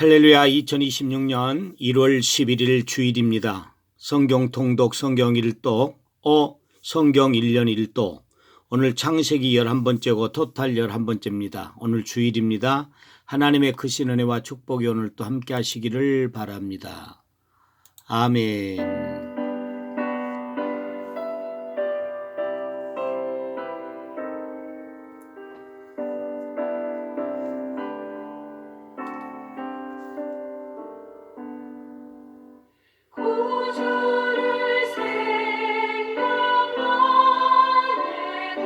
할렐루야. 2026년 1월 11일 주일입니다. 성경 통독, 성경 일독, 성경 1년 1도. 오늘 창세기 11번째고 토탈 11번째입니다. 오늘 주일입니다. 하나님의 크신 은혜와 축복이 오늘 또 함께 하시기를 바랍니다. 아멘. 구주를 생각만 해도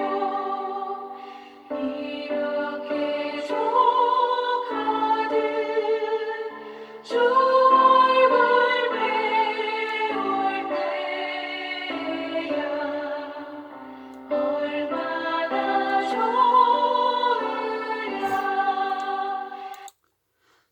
이렇게 족하듯 주 얼굴 배울 때야 얼마나 좋으랴.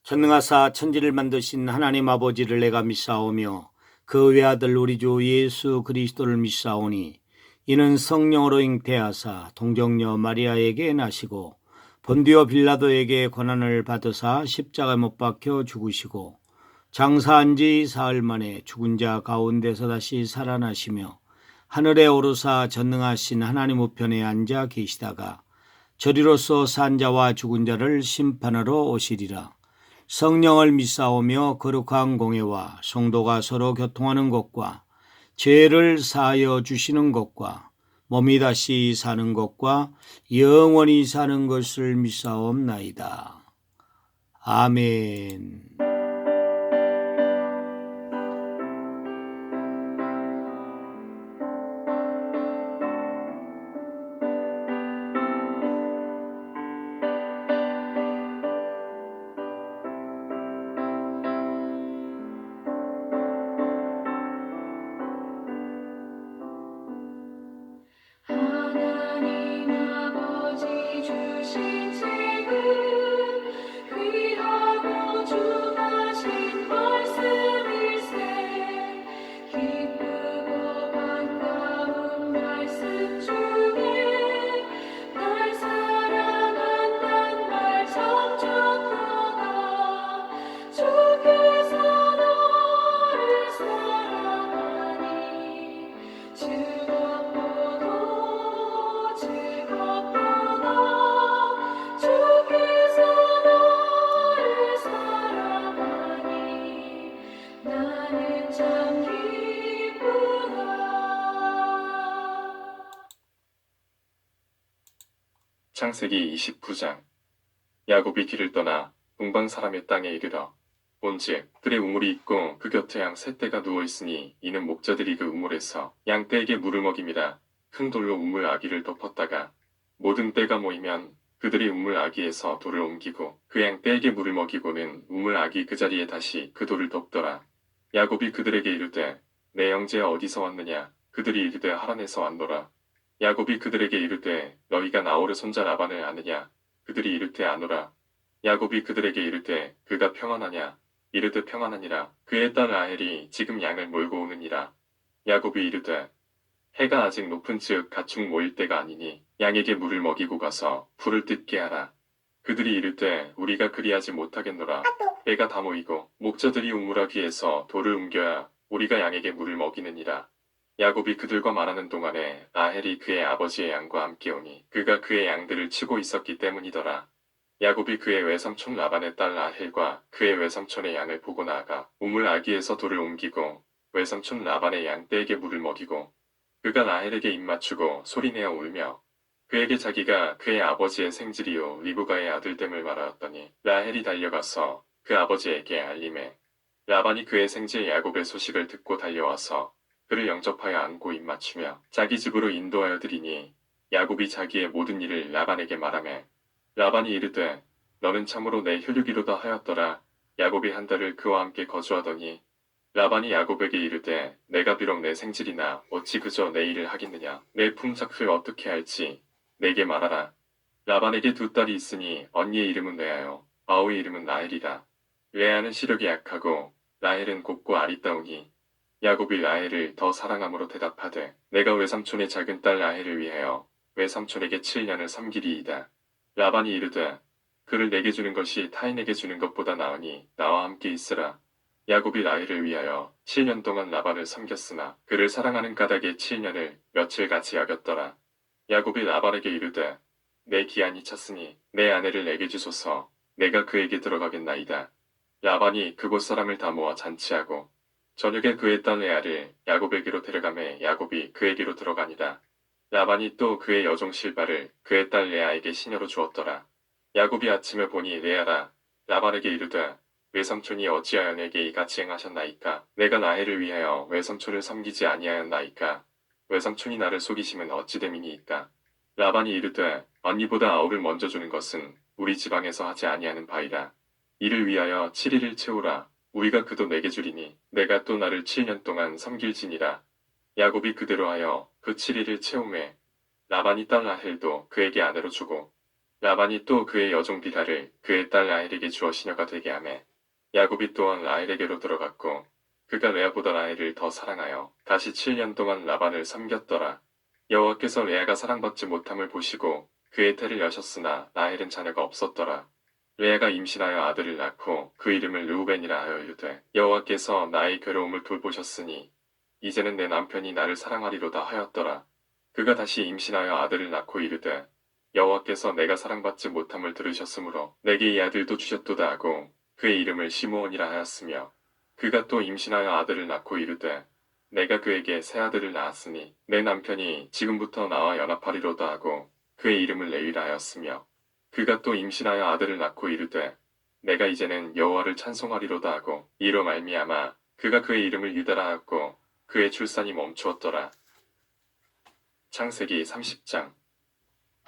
전능하사 천지를 만드신 하나님 아버지를 내가 믿사오며 그 외아들 우리 주 예수 그리스도를 믿사오니 이는 성령으로 잉태하사 동정녀 마리아에게 나시고 본디오 빌라도에게 고난을 받으사 십자가에 못 박혀 죽으시고 장사한 지 사흘 만에 죽은 자 가운데서 다시 살아나시며 하늘에 오르사 전능하신 하나님 우편에 앉아 계시다가 저리로서 산 자와 죽은 자를 심판하러 오시리라. 성령을 믿사오며 거룩한 공회와 성도가 서로 교통하는 것과 죄를 사하여 주시는 것과 몸이 다시 사는 것과 영원히 사는 것을 믿사옵나이다. 아멘. 하나님 아버지 주신 책은 귀하고 중하신 말씀일세. 기쁘고 반가운 말씀 중에 날 사랑한단 말 참 좋도다. 주께서 너를 사랑하니 즐겁도다. 주께서 너를 사랑하니 나는 참 기쁘다. 창세기 29장. 야곱이 길을 떠나 동방 사람의 땅에 이르러 본즉 들에 우물이 있고 그 곁에 양 세 떼가 누워 있으니 이는 목자들이 그 우물에서 양 떼에게 물을 먹임이라. 큰 돌로 우물 아기를 덮었다가 모든 떼가 모이면 그들이 우물 아기에서 돌을 옮기고 그 양 떼에게 물을 먹이고는 우물 아기 그 자리에 다시 그 돌을 덮더라. 야곱이 그들에게 이르되 내 형제야 어디서 왔느냐. 그들이 이르되 하란에서 왔노라. 야곱이 그들에게 이르되 너희가 나홀의 손자 라반을 아느냐. 그들이 이르되 아노라. 야곱이 그들에게 이르되 그가 평안하냐. 이르되 평안하니라. 그의 딸 라헬이 지금 양을 몰고 오느니라. 야곱이 이르되 해가 아직 높은즉 가축 모일 때가 아니니 양에게 물을 먹이고 가서 불을 뜯게 하라. 그들이 이르되 우리가 그리하지 못하겠노라. 해가 다 모이고 목자들이 우물아기에서 돌을 옮겨야 우리가 양에게 물을 먹이느니라. 야곱이 그들과 말하는 동안에 라헬이 그의 아버지의 양과 함께 오니 그가 그의 양들을 치고 있었기 때문이더라. 야곱이 그의 외삼촌 라반의 딸 라헬과 그의 외삼촌의 양을 보고 나아가 우물 아기에서 돌을 옮기고 외삼촌 라반의 양 떼에게 물을 먹이고 그가 라헬에게 입맞추고 소리내어 울며 그에게 자기가 그의 아버지의 생질이요 리브가의 아들됨을 말하였더니 라헬이 달려가서 그 아버지에게 알림해 라반이 그의 생질 야곱의 소식을 듣고 달려와서 그를 영접하여 안고 입맞추며 자기 집으로 인도하여 드리니 야곱이 자기의 모든 일을 라반에게 말하매 라반이 이르되 너는 참으로 내 혈육이로다 하였더라. 야곱이 한 달을 그와 함께 거주하더니 라반이 야곱에게 이르되 내가 비록 내 생질이나 어찌 그저 내 일을 하겠느냐. 내 품삯을 어떻게 할지 내게 말하라. 라반에게 두 딸이 있으니 언니의 이름은 레아요 아우의 이름은 라헬이라. 레아는 시력이 약하고 라헬은 곱고 아리따우니 야곱이 라헬을 더 사랑함으로 대답하되 내가 외삼촌의 작은 딸 라헬을 위하여 외삼촌에게 7년을 섬기리이다. 라반이 이르되 그를 내게 주는 것이 타인에게 주는 것보다 나으니 나와 함께 있으라. 야곱이 라헬을 위하여 7년 동안 라반을 섬겼으나 그를 사랑하는 까닭에 7년을 며칠 같이 여겼더라. 야곱이 라반에게 이르되 내 기한이 찼으니 내 아내를 내게 주소서. 내가 그에게 들어가겠나이다. 라반이 그곳 사람을 다 모아 잔치하고 저녁에 그의 딸 레아를 야곱에게로 데려가매 야곱이 그에게로 들어가니라. 라반이 또 그의 여종 실바를 그의 딸 레아에게 시녀로 주었더라. 야곱이 아침에 보니 레아라 라반에게 이르되 외삼촌이 어찌하여 내게 이같이 행하셨나이까? 내가 라헬을 위하여 외삼촌을 섬기지 아니하였나이까? 외삼촌이 나를 속이심은 어찌 됨이니이까? 라반이 이르되 언니보다 아우를 먼저 주는 것은 우리 지방에서 하지 아니하는 바이라. 이를 위하여 7일을 채우라. 우리가 그도 내게 주리니 내가 또 나를 7년 동안 섬길지니라. 야곱이 그대로 하여 그 7일을 채우매 라반이 딸 라헬도 그에게 아내로 주고 라반이 또 그의 여종 비라를 그의 딸 라헬에게 주어 시녀가 되게 하매 야곱이 또한 라헬에게로 들어갔고 그가 레아보다 라헬을 더 사랑하여 다시 7년 동안 라반을 섬겼더라. 여호와께서 레아가 사랑받지 못함을 보시고 그의 태를 여셨으나 라헬은 자녀가 없었더라. 레아가 임신하여 아들을 낳고 그 이름을 르우벤이라 하여 이르되 여호와께서 나의 괴로움을 돌보셨으니 이제는 내 남편이 나를 사랑하리로다 하였더라. 그가 다시 임신하여 아들을 낳고 이르되 여호와께서 내가 사랑받지 못함을 들으셨으므로 내게 이 아들도 주셨도다 하고 그의 이름을 시므온이라 하였으며 그가 또 임신하여 아들을 낳고 이르되 내가 그에게 새 아들을 낳았으니 내 남편이 지금부터 나와 연합하리로다 하고 그의 이름을 레위라 하였으며 그가 또 임신하여 아들을 낳고 이르되 내가 이제는 여호와를 찬송하리로다 하고 이로 말미암아 그가 그의 이름을 유다라 하였고 그의 출산이 멈추었더라. 창세기 30장.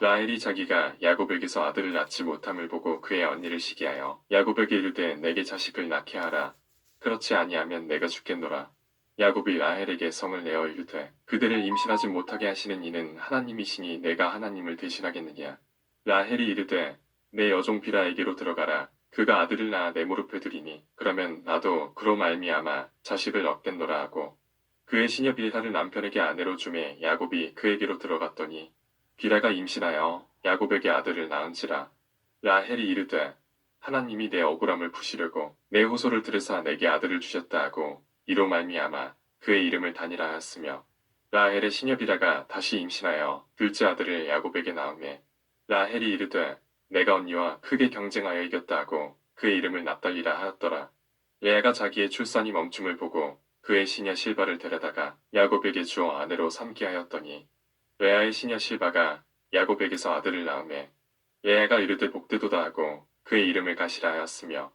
라헬이 자기가 야곱에게서 아들을 낳지 못함을 보고 그의 언니를 시기하여 야곱에게 이르되 내게 자식을 낳게 하라. 그렇지 아니하면 내가 죽겠노라. 야곱이 라헬에게 성을 내어 이르되 그대를 임신하지 못하게 하시는 이는 하나님이시니 내가 하나님을 대신하겠느냐. 라헬이 이르되 내 여종 비라에게로 들어가라. 그가 아들을 낳아 내 무릎에 두리니 그러면 나도 그로 말미암아 자식을 얻겠노라 하고 그의 시녀 빌하를 남편에게 아내로 주매 야곱이 그에게로 들어갔더니 비라가 임신하여 야곱에게 아들을 낳은지라. 라헬이 이르되 하나님이 내 억울함을 푸시려고 내 호소를 들으사 내게 아들을 주셨다 하고 이로 말미암아 그의 이름을 다니라 하였으며 라헬의 시녀 비라가 다시 임신하여 둘째 아들을 야곱에게 낳으매 라헬이 이르되 내가 언니와 크게 경쟁하여 이겼다 하고 그의 이름을 납달리라 하였더라. 레아가 자기의 출산이 멈춤을 보고 그의 시녀 실바를 데려다가 야곱에게 주어 아내로 삼게 하였더니 레아의 시녀 실바가 야곱에게서 아들을 낳으매 레아가 이르되 복되도다 하고 그의 이름을 가시라 하였으며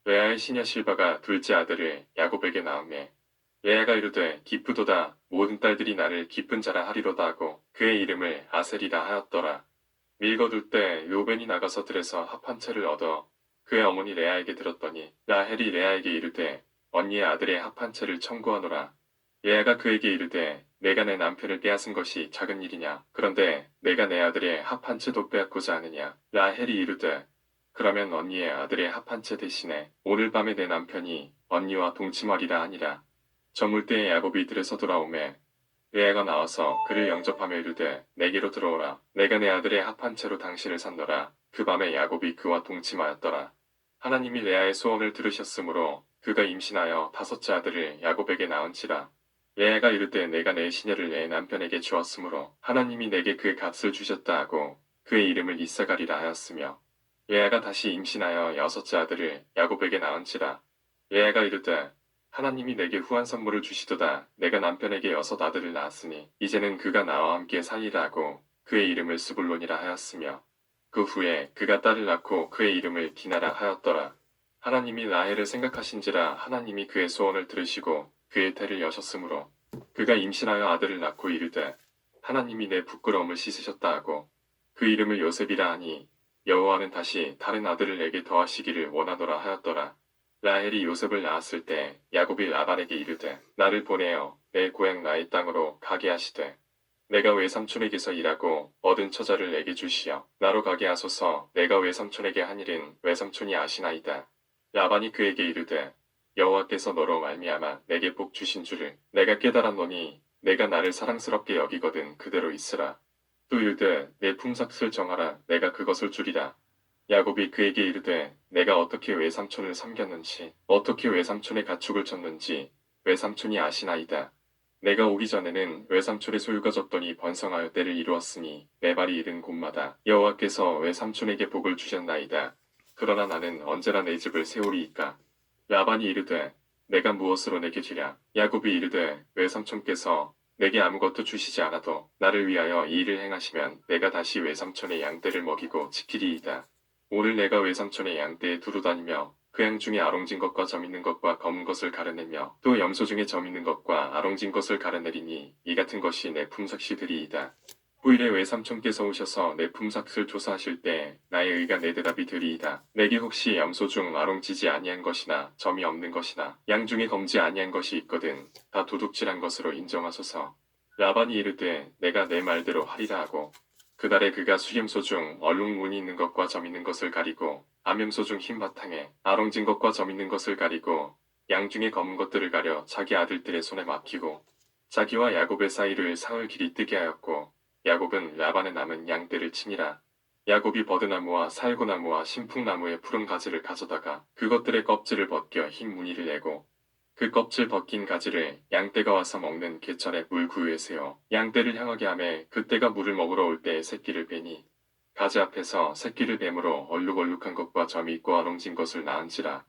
레아의 시녀 실바가 둘째 아들을 야곱에게 낳으매 레아가 이르되 기쁘도다 모든 딸들이 나를 기쁜 자라 하리로다 하고 그의 이름을 아셀이라 하였더라. 밀거둘 때 르우벤이 나가서 들에서 합 한 채를 얻어 그의 어머니 레아에게 들었더니 라헬이 레아에게 이르되 언니의 아들의 합 한 채를 청구하노라. 레아가 그에게 이르되 내가 내 남편을 빼앗은 것이 작은 일이냐. 그런데 내가 내 아들의 합 한 채도 빼앗고자 하느냐. 라헬이 이르되 그러면 언니의 아들의 합 한 채 대신에 오늘 밤에 내 남편이 언니와 동침하리라 하니라. 저물 때에 야곱이 들에서 돌아오매 레아가 나와서 그를 영접하며 이르되 내게로 들어오라. 내가 내 아들의 합 한 채로 당신을 산노라. 그 밤에 야곱이 그와 동침하였더라. 하나님이 레아의 소원을 들으셨으므로 그가 임신하여 다섯째 아들을 야곱에게 낳은지라. 레아가 이르되 내가 내 시녀를 내 남편에게 주었으므로 하나님이 내게 그 값을 주셨다 하고 그의 이름을 이사가리라 하였으며 레아가 다시 임신하여 여섯째 아들을 야곱에게 낳은지라. 레아가 이르되 하나님이 내게 후한 선물을 주시도다. 내가 남편에게 여섯 아들을 낳았으니 이제는 그가 나와 함께 살리라 하고 그의 이름을 스불론이라 하였으며 그 후에 그가 딸을 낳고 그의 이름을 디나라 하였더라. 하나님이 라헬을 생각하신지라 하나님이 그의 소원을 들으시고 그의 태를 여셨으므로 그가 임신하여 아들을 낳고 이르되 하나님이 내 부끄러움을 씻으셨다 하고 그 이름을 요셉이라 하니 여호와는 다시 다른 아들을 내게 더하시기를 원하노라 하였더라. 라헬이 요셉을 낳았을 때 야곱이 라반에게 이르되 나를 보내어 내 고향 나의 땅으로 가게 하시되 내가 외삼촌에게서 일하고 얻은 처자를 내게 주시어 나로 가게 하소서. 내가 외삼촌에게 한 일은 외삼촌이 아시나이다. 라반이 그에게 이르되 여호와께서 너로 말미암아 내게 복 주신 줄을 내가 깨달았노니 내가 나를 사랑스럽게 여기거든 그대로 있으라. 또 이르되 내 품삯을 정하라. 내가 그것을 주리라. 야곱이 그에게 이르되 내가 어떻게 외삼촌을 섬겼는지 어떻게 외삼촌의 가축을 쳤는지 외삼촌이 아시나이다. 내가 오기 전에는 외삼촌의 소유가 졌더니 번성하여 때를 이루었으니 내 발이 이른 곳마다 여호와께서 외삼촌에게 복을 주셨나이다. 그러나 나는 언제나 내 집을 세우리이까. 라반이 이르되 내가 무엇으로 내게 주랴. 야곱이 이르되 외삼촌께서 내게 아무것도 주시지 않아도 나를 위하여 이 일을 행하시면 내가 다시 외삼촌의 양떼를 먹이고 지키리이다. 오늘 내가 외삼촌의 양떼에 두루 다니며 그 양 중에 아롱진 것과 점 있는 것과 검은 것을 가려내며 또 염소 중에 점 있는 것과 아롱진 것을 가려내리니 이 같은 것이 내 품삯이되리이다. 후일에 외삼촌께서 오셔서 내 품삯을 조사하실 때 나의 의가 내 대답이 되리이다. 내게 혹시 염소 중 아롱지지 아니한 것이나 점이 없는 것이나 양 중에 검지 아니한 것이 있거든 다 도둑질한 것으로 인정하소서. 라반이 이르되 내가 내 말대로 하리라 하고 그달에 그가 수염소 중 얼룩무늬 있는 것과 점 있는 것을 가리고 암염소 중 흰 바탕에 아롱진 것과 점 있는 것을 가리고 양 중에 검은 것들을 가려 자기 아들들의 손에 맡기고 자기와 야곱의 사이를 사흘 길이 뜨게 하였고 야곱은 라반의 남은 양떼를 치니라. 야곱이 버드나무와 살구나무와 신풍나무의 푸른 가지를 가져다가 그것들의 껍질을 벗겨 흰 무늬를 내고 그 껍질 벗긴 가지를 양떼가 와서 먹는 개천의 물 구유에 세워 양떼를 향하게 하매 그때가 물을 먹으러 올 때에 새끼를 베니 가지 앞에서 새끼를 뱀으로 얼룩얼룩한 것과 점이 있고 아롱진 것을 낳은지라.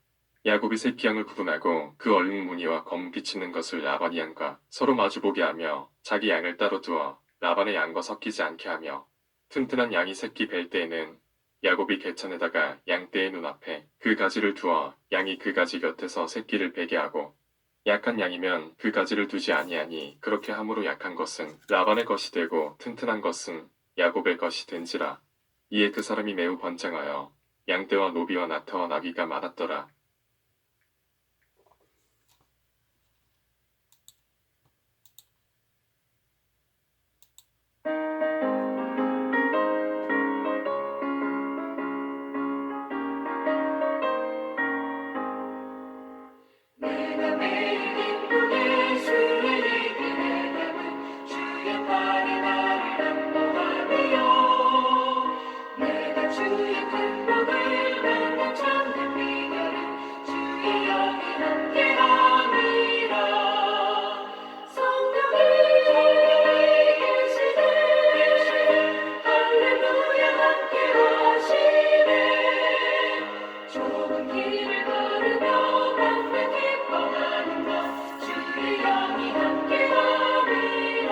야곱이 새끼 양을 구분하고 그 얼룩 무늬와 검 비치는 것을 라반의 양과 서로 마주보게 하며 자기 양을 따로 두어 라반의 양과 섞이지 않게 하며 튼튼한 양이 새끼 뵐 때에는 야곱이 개천에다가 양떼의 눈앞에 그 가지를 두어 양이 그 가지 곁에서 새끼를 베게 하고 약한 양이면 그 가지를 두지 아니하니 그렇게 함으로 약한 것은 라반의 것이 되고 튼튼한 것은 야곱의 것이 된지라. 이에 그 사람이 매우 번창하여 양떼와 노비와 나타와 나귀가 많았더라. 내가 매일 기쁘게 주의 얘기를 담은 주의 팔이 나를 안보하며 내가 주의 큰 복을 받는 참된 비결은 주의 영이 함께함이라. 성령이 계시되 할렐루야 함께하시네. 좁은 길을 걸으며 밤새 기뻐하는 것 주의 영이 함께함이라.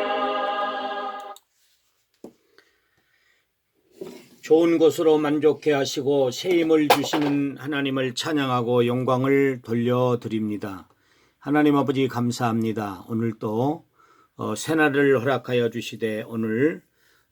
좋은 것으로 만족해 하시고 새 힘을 주시는 하나님을 찬양하고 영광을 돌려드립니다. 하나님 아버지 감사합니다. 오늘 또 새날을 허락하여 주시되 오늘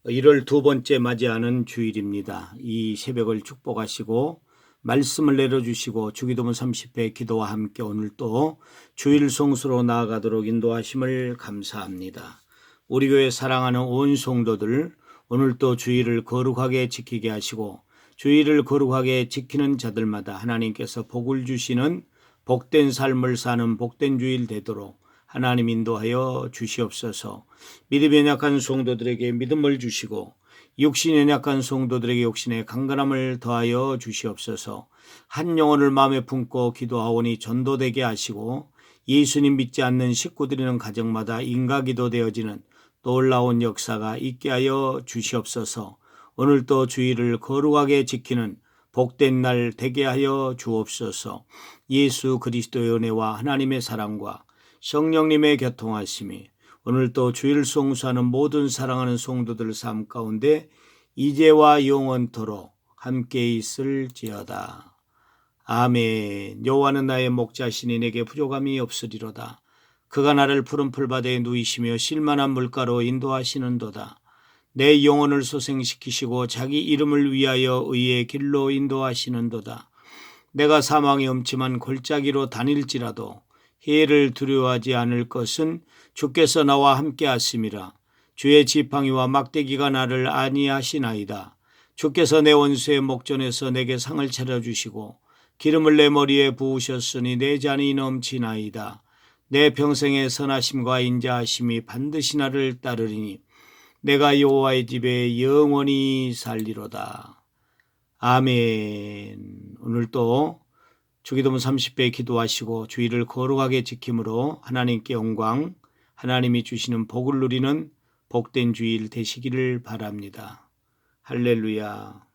1월 두 번째 맞이하는 주일입니다. 이 새벽을 축복하시고 말씀을 내려주시고 주기도문 30회 기도와 함께 오늘 또 주일 성수로 나아가도록 인도하심을 감사합니다. 우리 교회 사랑하는 온 성도들 오늘 또 주일을 거룩하게 지키게 하시고 주일을 거룩하게 지키는 자들마다 하나님께서 복을 주시는 복된 삶을 사는 복된 주일 되도록 하나님 인도하여 주시옵소서. 믿음이 연약한 성도들에게 믿음을 주시고 육신이 연약한 성도들에게 육신의 강건함을 더하여 주시옵소서. 한 영혼을 마음에 품고 기도하오니 전도되게 하시고 예수님 믿지 않는 식구들이는 가정마다 인가기도 되어지는 놀라운 역사가 있게 하여 주시옵소서. 오늘도 주일을 거룩하게 지키는 복된 날 되게 하여 주옵소서. 예수 그리스도의 은혜와 하나님의 사랑과 성령님의 교통하심이 오늘도 주일 성수하는 모든 사랑하는 성도들 삶 가운데 이제와 영원토록 함께 있을지어다. 아멘. 여호와는 나의 목자시니 내게 부족함이 없으리로다. 그가 나를 푸른 풀바다에 누이시며 실만한 물가로 인도하시는도다. 내 영혼을 소생시키시고 자기 이름을 위하여 의의 길로 인도하시는도다. 내가 사망의 음침한 골짜기로 다닐지라도 해를 두려워하지 않을 것은 주께서 나와 함께 하심이라. 주의 지팡이와 막대기가 나를 안위하시나이다. 주께서 내 원수의 목전에서 내게 상을 차려주시고 기름을 내 머리에 부으셨으니 내 잔이 넘치나이다. 내 평생의 선하심과 인자하심이 반드시 나를 따르리니 내가 여호와의 집에 영원히 살리로다. 아멘. 오늘도 주기도문 30배 기도하시고 주의를 거룩하게 지킴으로 하나님께 영광, 하나님이 주시는 복을 누리는 복된 주일 되시기를 바랍니다. 할렐루야.